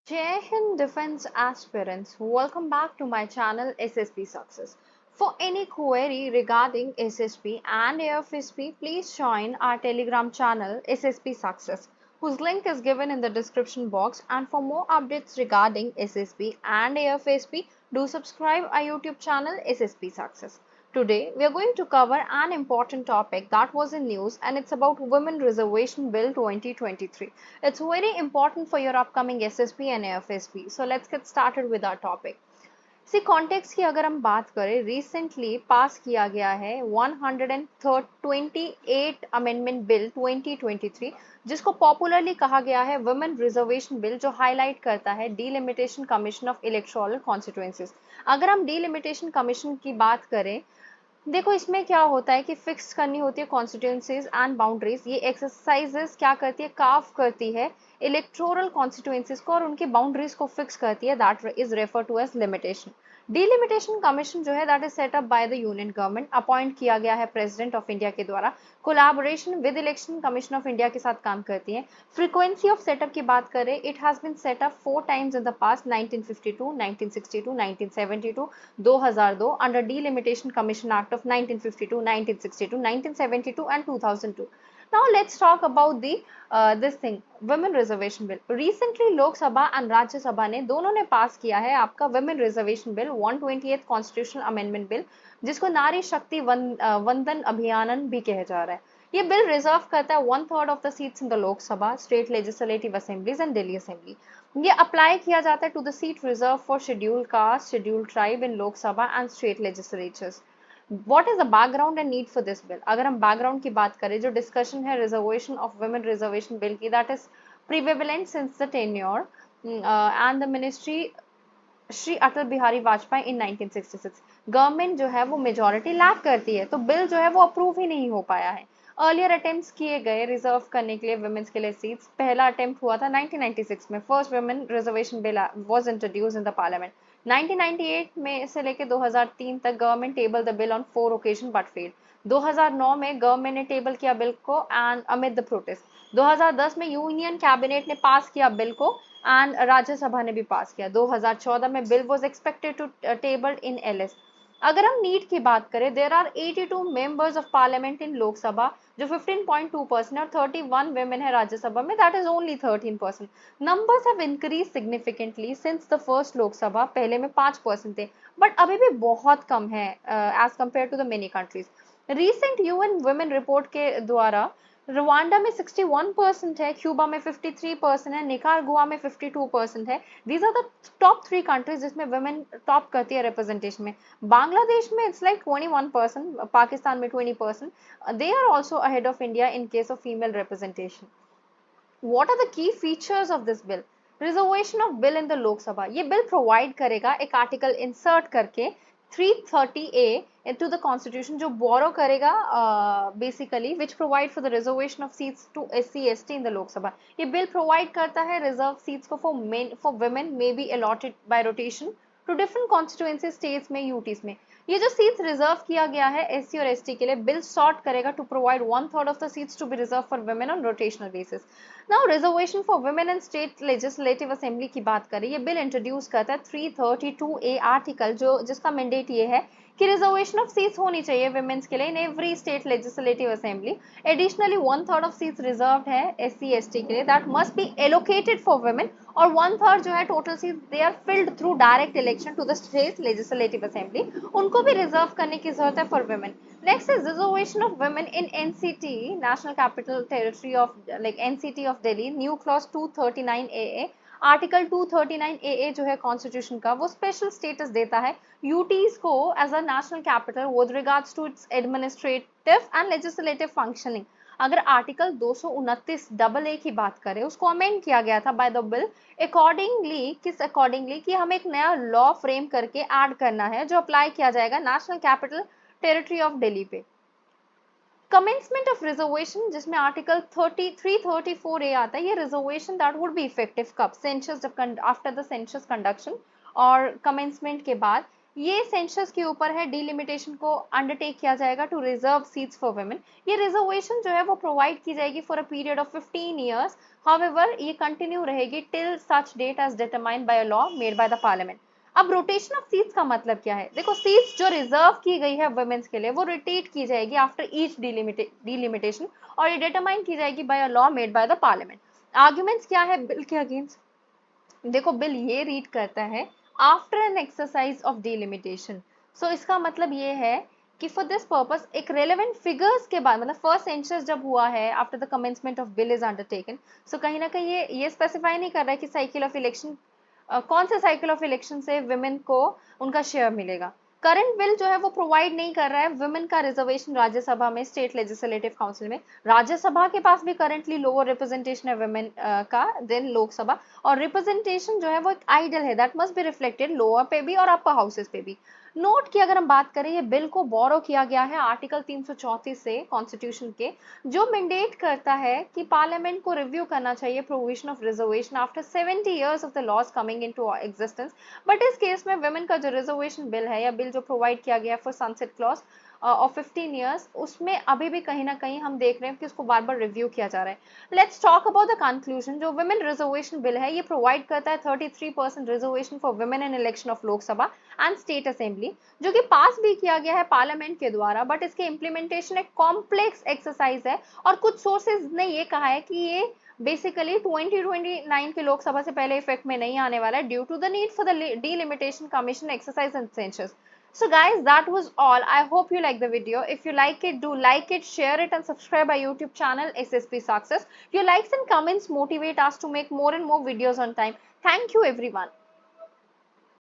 Jai Hind Defense aspirants, welcome back to my channel SSP Success. For any query regarding SSP and AFSP, please join our Telegram channel SSP Success, whose link is given in the description box. And for more updates regarding SSP and AFSP, do subscribe our YouTube channel SSP Success. Today, we are going to cover an important topic that was in news, and it's about Women Reservation Bill 2023. It's very important for your upcoming SSP and AFSP. So let's get started with our topic. सी context की अगर हम बात करें, recently pass किया गया है 128 amendment bill 2023, जिसको पॉपुलरली कहा गया है वुमेन रिजर्वेशन बिल, जो हाईलाइट करता है delimitation commission of electoral constituencies. अगर हम डीलिमिटेशन कमीशन की बात करें, देखो इसमें क्या होता है कि फिक्स करनी होती है कॉन्स्टिट्यूएंसीज एंड बाउंड्रीज। ये एक्सरसाइजेस क्या करती है, कार्व करती है इलेक्टोरल कॉन्स्टिट्यूएंसीज को और उनकी बाउंड्रीज को फिक्स करती है। That is refer to as limitation. Delimitation commission जो है that is set up by the union government, appoint किया गया है प्रेसिडेंट ऑफ इंडिया के द्वारा। Collaboration with election commission of India के साथ काम करती है। फ्रीक्वेंसी ऑफ सेटअप की बात करें, it has been set up 4 times in the past, 1952, 1962, 1972, 2002 under delimitation commission act of 1952, 1962, 1972 and 2002. Now let's talk about the this thing, women reservation bill. Recently lok sabha and rajya sabha ने दोनों ने पास किया है आपका women reservation bill 128th constitutional amendment bill, जिसको नारी शक्ति वंदन अभियान भी कहा जा रहा है। ये बिल रिजर्व करता है 1/3 of the seats in the Lok Sabha, state legislative assemblies and Delhi assembly. ये अप्लाई किया जाता है to the seat reserve for scheduled caste, scheduled tribe in Lok Sabha and state legislatures. What is the background and need for this bill? अगर हम background की बात करें, जो डिस्कशन है reservation of women reservation bill की, that is prevalent since the tenure and the ministry Shri Atal Bihari Vajpayee in 1966। Government जो है वो मेजोरिटी लैक करती है, तो बिल जो है वो अप्रूव ही नहीं हो पाया है। अर्लियर अटेम्प्ट्स किए गए रिजर्व करने के लिए वुमेन्स के लिए सीट्स। पहला अटेम्प्ट हुआ था 1996 में, first women reservation bill was introduced in the parliament. 1998 में से लेकर 2003 तक government table the bill on 4 occasion but failed. 2009 में गवर्नमेंट ने टेबल किया बिल को एंड अमिड द प्रोटेस्ट। 2010 में यूनियन कैबिनेट ने पास किया बिल को एंड राज्यसभा ने भी पास किया। 2014 में bill was expected to tabled in LS. अगर हम नीट की बात करें, there are 82 members of parliament in Lok Sabha, जो 15.2% और 31 women है राज्यसभा में, that is only 13%। Numbers have increase significantly since the first Lok Sabha. पहले में 5% थे, बट अभी भी बहुत कम है as compare to the many countries. Recent UN women report के द्वारा रवांडा में 61% है, क्यूबा में 53% है, निकारागुआ में 52% है। These are the top 3 countries जिसमें वुमेन टॉप करती है रिप्रेजेंटेशन में। बांग्लादेश में इट्स लाइक 21%, पाकिस्तान में 20%। They are also ahead of India in case of female representation. What are the key features of this bill? Reservation of bill in the Lok Sabha. ये bill provide करेगा एक article insert करके 330A into the constitution, जो borrow करेगा basically which provide for the reservation of seats to SC ST in the Lok Sabha. ये bill provide करता है reserve seats को for women may be allotted by rotation to different constituency states में, UTs में। ये जो सीट्स रिजर्व किया गया है SC और ST के लिए, बिल सॉर्ट करेगा to provide 1/3 of the seats to be reserve for women on rotational basis. Now reservation for women and state legislative assembly की बात करें, ये बिल इंट्रोड्यूस करता है 332A आर्टिकल, जो जिसका मैंडेट ये है कि रिजर्वेशन ऑफ सीट्स होनी चाहिए वुमेन्स के लिए in every state legislative assembly. Additionally 1/3 of seats reserved है SC ST के लिए, that must be allocated for women, और 1/3 जो है total seat they are filled through direct election to the state legislative assembly, उनको भी रिजर्व करने की जरूरत है for women. Next is reservation of women in NCT, national capital territory of like NCT of Delhi. New clause 239AA, article 239AA जो है constitution का, वो स्पेशल स्टेटस देता है यूटीज को as a national capital with regards to its administrative and legislative functioning. अगर article 229AA की बात करें, उसको अमेंड किया गया था बाय द बिल अकॉर्डिंगली, किस अकॉर्डिंगली कि हमें एक नया लॉ फ्रेम करके ऐड करना है, जो अप्लाई किया जाएगा national capital territory of Delhi पे। कमेंसमेंट ऑफ रिजर्वेशन, जिसमें आर्टिकल 334A आता है, ये reservation that would be effective कब, सेंसस, जब आफ्टर द सेंसस कंडक्शन और कमेंसमेंट के बाद। ये सेंसस के ऊपर है, डिलिमिटेशन को अंडरटेक किया जाएगा to reserve seats for women. ये रिजर्वेशन जो है वो प्रोवाइड की जाएगी for a period of 15 years. However ये कंटिन्यू रहेगी till such date as determined by a law made by the parliament. अब रोटेशन ऑफ सीट्स का मतलब क्या है? देखो, सीट्स जो रिजर्व की गई है वुमेन्स के लिए वो रोटेट की जाएगी आफ्टर ईच डिलिमिटेशन, और ये डिटरमाइन की जाएगी by a law made by the parliament. Arguments क्या है बिल के अगेंस्ट? देखो, बिल ये रीड करता है after an exercise of delimitation. So इसका मतलब ये है कि फॉर दिस पर्पस एक रेलेवेंट फिगर्स के बाद, मतलब फर्स्ट सेंसस जब हुआ है after the commencement of bill is undertaken, so कहीं ना कहीं ये स्पेसिफाई नहीं कर रहा है कि साइकिल ऑफ इलेक्शन कौन से साइकिल ऑफ इलेक्शन से वुमेन को उनका शेयर मिलेगा। करंट बिल जो है वो प्रोवाइड नहीं कर रहा है वुमेन का रिजर्वेशन राज्यसभा में, स्टेट लेजिस्लेटिव काउंसिल में। राज्यसभा के पास भी करंटली लोअर रिप्रेजेंटेशन है वुमेन का देन लोकसभा, और रिप्रेजेंटेशन जो है वो एक आइडल है, that must be reflected lower पे भी और अपर हाउसेस पे भी। नोट की अगर हम बात करें, ये बिल को बोरो किया गया है आर्टिकल 334 से कॉन्स्टिट्यूशन के, जो मैंडेट करता है कि पार्लियामेंट को रिव्यू करना चाहिए provision of reservation after 70 years of the laws coming into existence. But इस केस में वुमेन का जो रिजर्वेशन बिल है या बिल जो प्रोवाइड किया गया for sunset clause of 15 years, उसमें अभी भी कहीं ना कहीं हम देख रहे हैं कि उसको बार बार रिव्यू किया जा रहा है। Let's talk about the conclusion. जो वुमेन रिजर्वेशन बिल है ये प्रोवाइड करता है 33% reservation for women in election of Lok Sabha and state assembly, जो कि पास भी किया गया है पार्लियामेंट के द्वारा। बट इसके इम्प्लीमेंटेशन एक कॉम्प्लेक्स एक्सरसाइज है, और कुछ सोर्सेज ने ये कहा है कि ये बेसिकली 2029 के लोकसभा से पहले इफेक्ट में नहीं आने वाला है due to the need for the delimitation commission exercise and censures. So guys, that was all. I hope you like the video. If you like it, do like it, share it and subscribe our YouTube channel SSP Success. Your likes and comments motivate us to make more and more videos on time. Thank you everyone.